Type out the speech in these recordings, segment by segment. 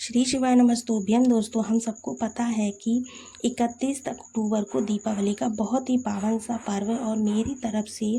श्री शिवाय नमस्तुभ्यं। दोस्तों, हम सबको पता है कि 31 अक्टूबर को दीपावली का बहुत ही पावन सा पर्व है और मेरी तरफ से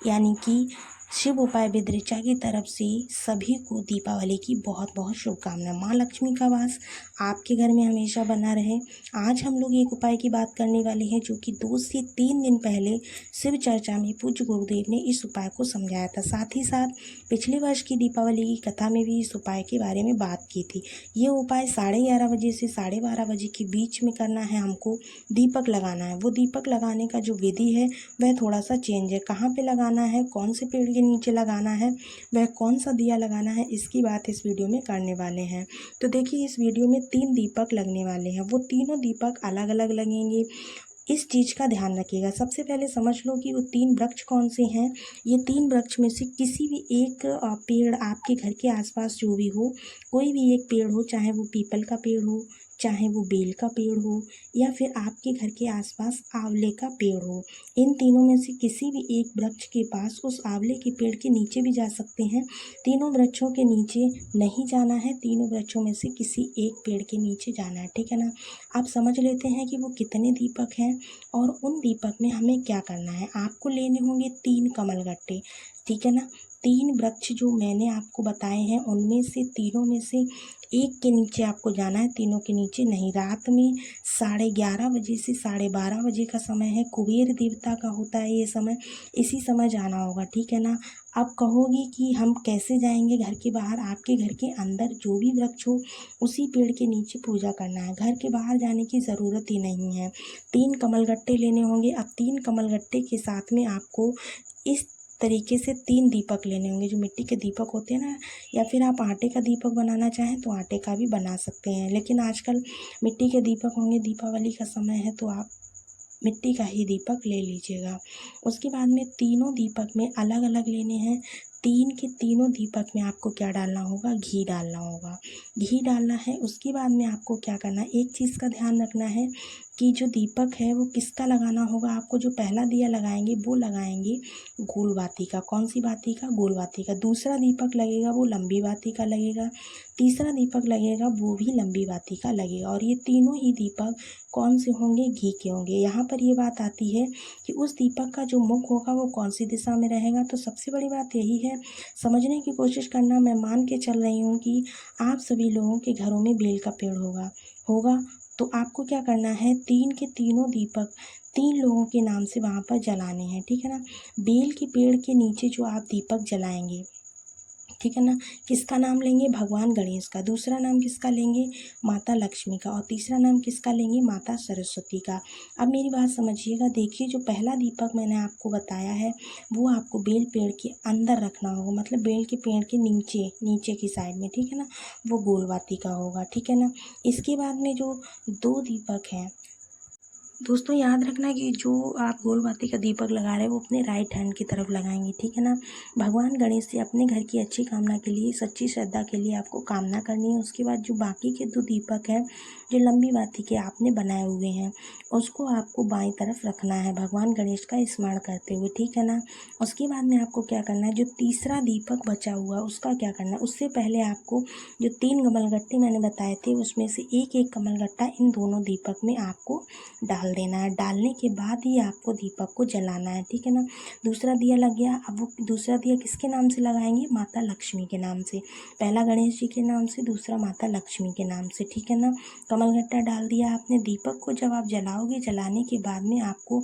यानी कि शिव उपाय विद ऋचा की तरफ से सभी को दीपावली की बहुत बहुत शुभकामनाएं। माँ लक्ष्मी का वास आपके घर में हमेशा बना रहे। आज हम लोग एक उपाय की बात करने वाले हैं जो कि 2 से 3 दिन पहले शिव चर्चा में पूज्य गुरुदेव ने इस उपाय को समझाया था। साथ ही साथ पिछले वर्ष की दीपावली की कथा में भी इस उपाय के बारे में बात की थी। ये उपाय 11:30 बजे से 12:30 बजे के बीच में करना है। हमको दीपक लगाना है। वो दीपक लगाने का जो विधि है वह थोड़ा सा चेंज है। कहाँ पे लगाना है, कौन से पेड़ के नीचे लगाना है, वह कौन सा दिया लगाना है, इसकी बात इस वीडियो में करने वाले हैं। तो देखिए, इस वीडियो में 3 दीपक लगने वाले हैं। वो तीनों दीपक अलग अलग लगेंगे। इस चीज़ का ध्यान रखिएगा। सबसे पहले समझ लो कि वो 3 वृक्ष कौन से हैं। ये 3 वृक्ष में से किसी भी एक पेड़ आपके घर के आसपास जो भी हो, कोई भी एक पेड़ हो, चाहे वो पीपल का पेड़ हो, चाहे वो बेल का पेड़ हो, या फिर आपके घर के आसपास आंवले का पेड़ हो। इन तीनों में से किसी भी एक वृक्ष के पास, उस आंवले के पेड़ के नीचे भी जा सकते हैं। तीनों वृक्षों के नीचे नहीं जाना है, तीनों वृक्षों में से किसी एक पेड़ के नीचे जाना है। ठीक है ना। आप समझ लेते हैं कि वो कितने दीपक हैं और उन दीपक में हमें क्या करना है। आपको लेने होंगे 3 कमलगट्टे। ठीक है ना। 3 वृक्ष जो मैंने आपको बताए हैं उनमें से तीनों में से एक के नीचे आपको जाना है, तीनों के नीचे नहीं। रात में 11:30 बजे से 12:30 बजे का समय है। कुबेर देवता का होता है ये समय, इसी समय जाना होगा। ठीक है ना। अब कहोगे कि हम कैसे जाएंगे घर के बाहर। आपके घर के अंदर जो भी वृक्ष हो उसी पेड़ के नीचे पूजा करना है। घर के बाहर जाने की ज़रूरत ही नहीं है। 3 कमलगट्टे लेने होंगे। अब 3 कमलगट्टे के साथ में आपको इस तरीके से 3 दीपक लेने होंगे, जो मिट्टी के दीपक होते हैं ना, या फिर आप आटे का दीपक बनाना चाहें तो आटे का भी बना सकते हैं। लेकिन आजकल मिट्टी के दीपक होंगे, दीपावली का समय है तो आप मिट्टी का ही दीपक ले लीजिएगा। उसके बाद में तीनों दीपक में अलग अलग लेने हैं। 3 के तीनों दीपक में आपको क्या डालना होगा, घी डालना होगा। घी डालना है। उसके बाद में आपको क्या करना है, एक चीज़ का ध्यान रखना है कि जो दीपक है वो किसका लगाना होगा। आपको जो पहला दिया लगाएंगे वो लगाएंगे गोल बाती का। कौन सी बाती का, गोल बाती का। दूसरा दीपक लगेगा वो लंबी बाती का लगेगा। तीसरा दीपक लगेगा वो भी लंबी बाती का लगेगा। और ये तीनों ही दीपक कौन से होंगे, घी के होंगे। यहाँ पर ये बात आती है कि उस दीपक का जो मुख होगा वो कौन सी दिशा में रहेगा। तो सबसे बड़ी बात यही है, समझने की कोशिश करना। मैं मान के चल रही हूँ कि आप सभी लोगों के घरों में बेल का पेड़ होगा। तो आपको क्या करना है, 3 के तीनों दीपक 3 लोगों के नाम से वहाँ पर जलाने हैं। ठीक है ना। बेल के पेड़ के नीचे जो आप दीपक जलाएंगे, ठीक है ना, किसका नाम लेंगे, भगवान गणेश का। दूसरा नाम किसका लेंगे, माता लक्ष्मी का। और तीसरा नाम किसका लेंगे, माता सरस्वती का। अब मेरी बात समझिएगा। देखिए, जो पहला दीपक मैंने आपको बताया है वो आपको बेल पेड़ के अंदर रखना होगा, मतलब बेल के पेड़ के नीचे की साइड में। ठीक है ना। वो गोलवाती का होगा। ठीक है ना। इसके बाद में जो 2 दीपक हैं, दोस्तों याद रखना कि जो आप गोलबाती का दीपक लगा रहे हैं वो अपने राइट हैंड की तरफ लगाएंगे। ठीक है ना। भगवान गणेश से अपने घर की अच्छी कामना के लिए, सच्ची श्रद्धा के लिए आपको कामना करनी है। उसके बाद जो बाकी के 2 दीपक हैं जो लंबी बाती के आपने बनाए हुए हैं, उसको आपको बाईं तरफ रखना है भगवान गणेश का स्मरण करते हुए। ठीक है ना। उसके बाद में आपको क्या करना है, जो तीसरा दीपक बचा हुआ उसका क्या करना है। उससे पहले आपको जो 3 कमलगट्टे मैंने बताए थे उसमें से एक एक कमलगट्टा इन दोनों दीपक में आपको डाल देना है। डालने के बाद ही आपको दीपक को जलाना है। ठीक है ना। दूसरा दिया लग गया। अब वो दूसरा दिया किसके नाम से लगाएंगे, माता लक्ष्मी के नाम से। पहला गणेश जी के नाम से, दूसरा माता लक्ष्मी के नाम से। ठीक है ना। कमलगट्टा डाल दिया आपने। दीपक को जब आप जलाओगे, जलाने के बाद में आपको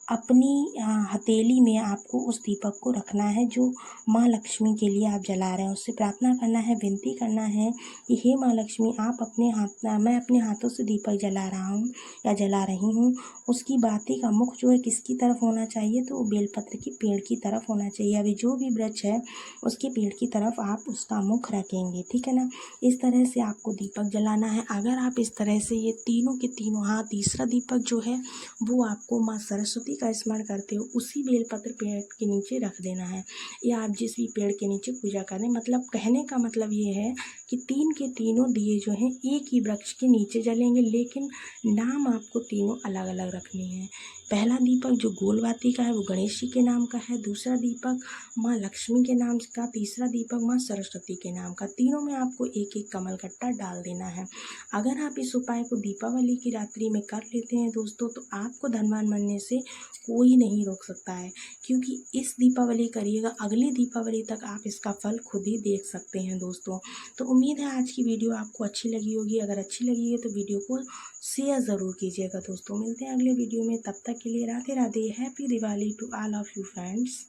अपनी हथेली में आपको उस दीपक को रखना है जो माँ लक्ष्मी के लिए आप जला रहे हैं। उससे प्रार्थना करना है, विनती करना है कि हे माँ लक्ष्मी, आप मैं अपने हाथों से दीपक जला रहा हूँ या जला रही हूँ। उसकी बाती का मुख जो है किसकी तरफ होना चाहिए, तो बेलपत्र की पेड़ की तरफ होना चाहिए। अभी जो भी वृक्ष है उसके पेड़ की तरफ आप उसका मुख रखेंगे। ठीक है ना। इस तरह से आपको दीपक जलाना है। अगर आप इस तरह से ये तीनों के तीनों, हाँ, तीसरा दीपक जो है वो आपको माँ सरस्वती का स्मरण करते हो उसी बेलपत्र पेड़ के नीचे रख देना है, या आप जिस भी पेड़ के नीचे पूजा करें। मतलब कहने का मतलब ये है कि 3 के तीनों दिए जो हैं एक ही वृक्ष के नीचे जलेंगे, लेकिन नाम आपको तीनों अलग अलग रखनी है। पहला दीपक जो गोल बाती का है वो गणेश जी के नाम का है, दूसरा दीपक माँ लक्ष्मी के नाम का, तीसरा दीपक माँ सरस्वती के नाम का। तीनों में आपको एक एक कमल कट्टा डाल देना है। अगर आप इस उपाय को दीपावली की रात्रि में कर लेते हैं दोस्तों, तो आपको धनवान बनने से कोई नहीं रोक सकता है, क्योंकि इस दीपावली करिएगा, अगली दीपावली तक आप इसका फल खुद ही देख सकते हैं दोस्तों। तो उम्मीद है आज की वीडियो आपको अच्छी लगी होगी। अगर अच्छी लगी है तो वीडियो को शेयर ज़रूर कीजिएगा दोस्तों। मिलते हैं अगले वीडियो में, तब तक के लिए Radhe Radhe. Happy Diwali to all of you friends.